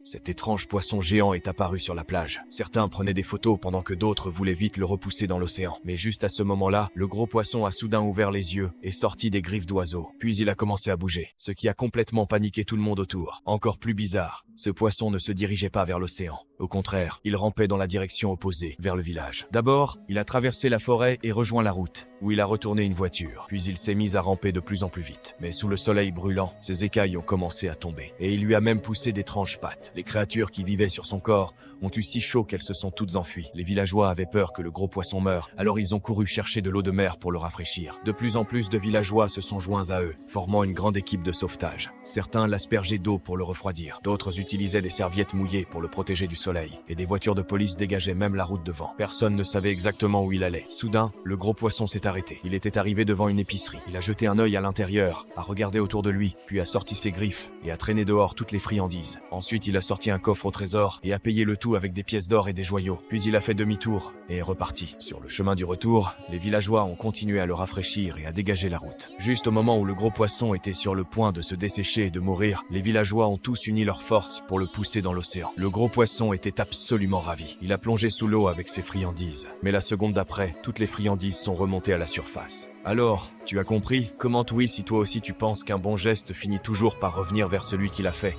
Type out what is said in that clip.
Cet étrange poisson géant est apparu sur la plage. Certains prenaient des photos pendant que d'autres voulaient vite le repousser dans l'océan. Mais juste à ce moment-là, le gros poisson a soudain ouvert les yeux et sorti des griffes d'oiseau. Puis il a commencé à bouger, ce qui a complètement paniqué tout le monde autour. Encore plus bizarre, ce poisson ne se dirigeait pas vers l'océan. Au contraire, il rampait dans la direction opposée, vers le village. D'abord, il a traversé la forêt et rejoint la route, où il a retourné une voiture. Puis il s'est mis à ramper de plus en plus vite. Mais sous le soleil brûlant, ses écailles ont commencé à tomber. Et il lui a même poussé d'étranges pattes. Les créatures qui vivaient sur son corps ont eu si chaud qu'elles se sont toutes enfuies. Les villageois avaient peur que le gros poisson meure, alors ils ont couru chercher de l'eau de mer pour le rafraîchir. De plus en plus de villageois se sont joints à eux, formant une grande équipe de sauvetage. Certains l'aspergeaient d'eau pour le refroidir. D'autres utilisaient des serviettes mouillées pour le protéger du soleil. Et des voitures de police dégageaient même la route devant. Personne ne savait exactement où il allait. Soudain, le gros poisson s'est arrêté. Il était arrivé devant une épicerie. Il a jeté un œil à l'intérieur, a regardé autour de lui, puis a sorti ses griffes et a traîné dehors toutes les friandises. Ensuite, il a sorti un coffre au trésor et a payé le tout avec des pièces d'or et des joyaux. Puis il a fait demi-tour et est reparti. Sur le chemin du retour, les villageois ont continué à le rafraîchir et à dégager la route. Juste au moment où le gros poisson était sur le point de se dessécher et de mourir, les villageois ont tous uni leurs forces pour le pousser dans l'océan. Le gros poisson était absolument ravi. Il a plongé sous l'eau avec ses friandises. Mais la seconde d'après, toutes les friandises sont remontées à la surface. Alors, tu as compris? Commente oui si toi aussi tu penses qu'un bon geste finit toujours par revenir vers celui qui l'a fait.